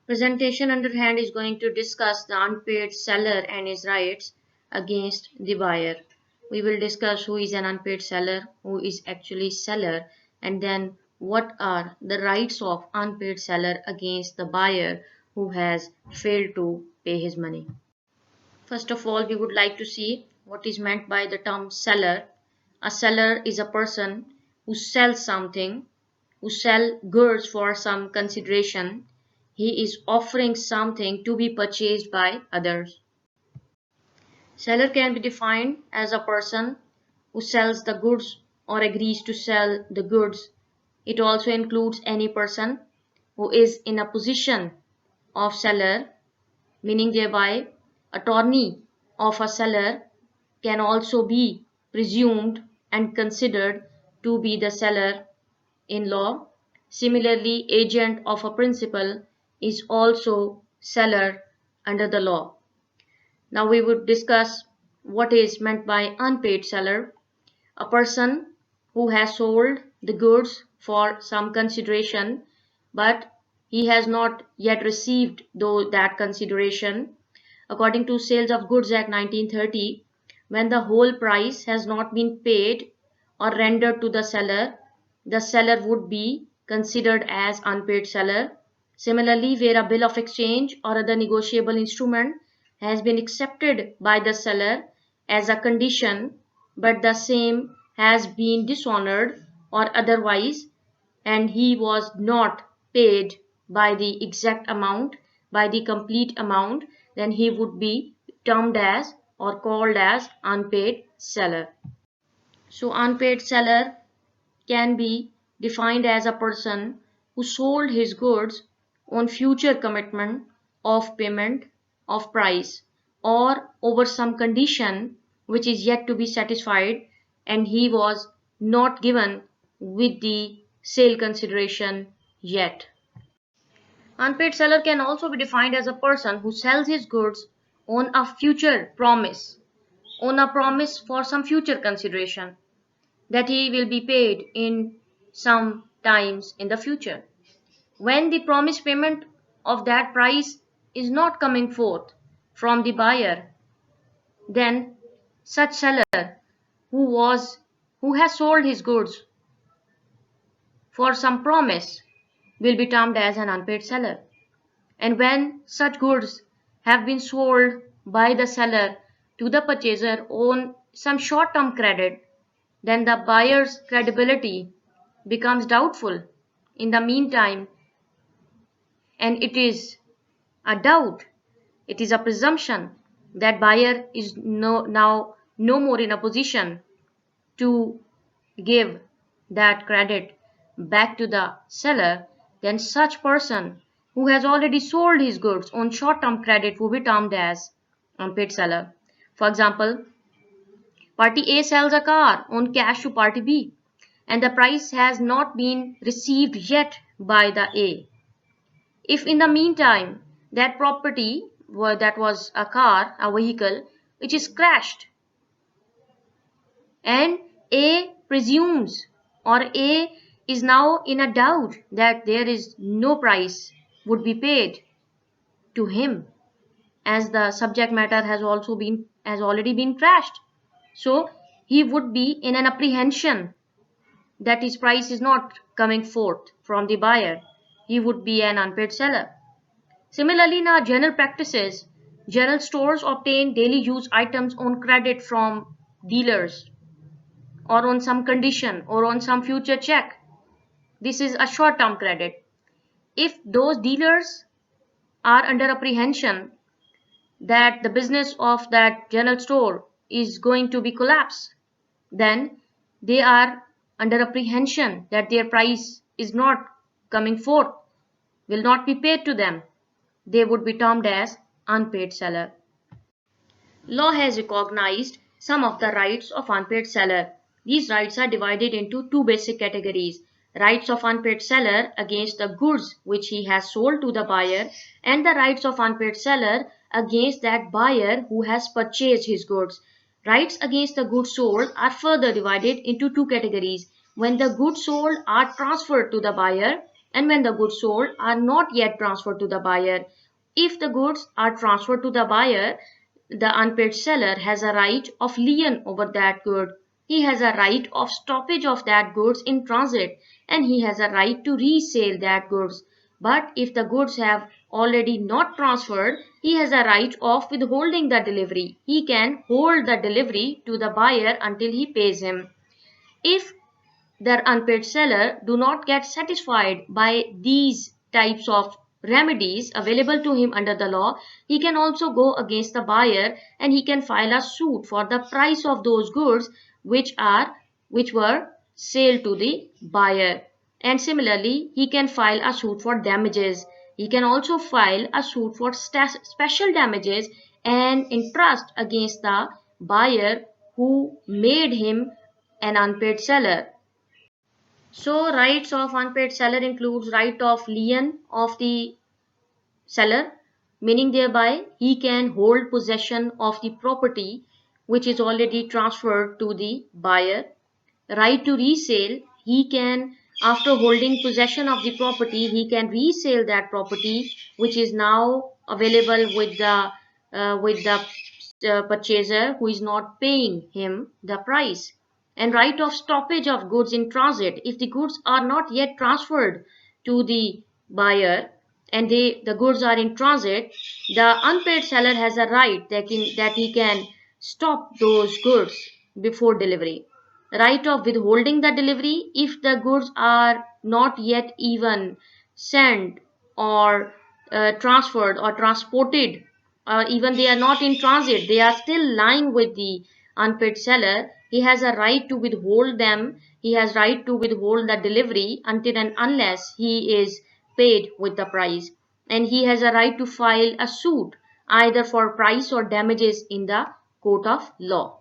Presentation under hand is going to discuss the unpaid seller and his rights against the buyer. We will discuss who is an unpaid seller, who is actually seller, and then what are the rights of unpaid seller against the buyer who has failed to pay his money. First of all, we would like to see what is meant by the term seller. A seller is a person who sells something, who sell goods for some consideration. He is offering something to be purchased by others. Seller can be defined as a person who sells the goods or agrees to sell the goods. It also includes any person who is in a position of seller, meaning thereby attorney of a seller can also be presumed and considered to be the seller in law. Similarly, agent of a principal is also seller under the law. Now we would discuss what is meant by unpaid seller. A person who has sold the goods for some consideration, but he has not yet received that consideration. According to Sales of Goods Act 1930, when the whole price has not been paid or rendered to the seller would be considered as unpaid seller. Similarly, where a bill of exchange or other negotiable instrument has been accepted by the seller as a condition, but the same has been dishonored or otherwise, and he was not paid by the exact amount, by the complete amount, then he would be termed as or called as unpaid seller. So, unpaid seller can be defined as a person who sold his goods on future commitment of payment of price or over some condition which is yet to be satisfied, and he was not given with the sale consideration yet. Unpaid seller can also be defined as a person who sells his goods on a future promise, on a promise for some future consideration that he will be paid in some times in the future. When the promised payment of that price is not coming forth from the buyer, then such seller who has sold his goods for some promise will be termed as an unpaid seller. And when such goods have been sold by the seller to the purchaser on some short-term credit, then the buyer's credibility becomes doubtful in the meantime, and it is a doubt, it is a presumption that buyer is now no more in a position to give that credit back to the seller, then such person who has already sold his goods on short-term credit will be termed as unpaid seller. For example, party A sells a car on cash to party B, and the price has not been received yet by the A. If in the meantime that property that was a car, a vehicle, which is crashed, and A presumes or A is now in a doubt that there is no price would be paid to him, as the subject matter has already been crashed. So he would be in an apprehension that his price is not coming forth from the buyer. He would be an unpaid seller. Similarly, in our general practices, general stores obtain daily use items on credit from dealers or on some condition or on some future check. This is a short-term credit. If those dealers are under apprehension that the business of that general store is going to be collapsed, then they are under apprehension that their price is not coming forth, will not be paid to them. They would be termed as unpaid seller. Law has recognized some of the rights of unpaid seller. These rights are divided into two basic categories: rights of unpaid seller against the goods which he has sold to the buyer, and the rights of unpaid seller against that buyer who has purchased his goods. Rights against the goods sold are further divided into two categories: when the goods sold are transferred to the buyer, and when the goods sold are not yet transferred to the buyer. If the goods are transferred to the buyer, the unpaid seller has a right of lien over that good. He has a right of stoppage of that goods in transit, and he has a right to resale that goods. But if the goods have already not transferred, he has a right of withholding the delivery. He can hold the delivery to the buyer until he pays him. If the unpaid seller do not get satisfied by these types of remedies available to him under the law, he can also go against the buyer and he can file a suit for the price of those goods which were sold to the buyer. And similarly, he can file a suit for damages. He can also file a suit for special damages and interest against the buyer who made him an unpaid seller. So rights of unpaid seller includes right of lien of the seller, meaning thereby he can hold possession of the property which is already transferred to the buyer. Right to resale, he can, after holding possession of the property, he can resale that property which is now available with the purchaser who is not paying him the price. And right of stoppage of goods in transit, if the goods are not yet transferred to the buyer and the goods are in transit, the unpaid seller has a right that he can stop those goods before delivery. Right of withholding the delivery, if the goods are not yet even sent or transferred or transported, or even they are not in transit, they are still lying with the unpaid seller, he has a right to withhold them. He has right to withhold the delivery until and unless he is paid with the price, and he has a right to file a suit either for price or damages in the court of law.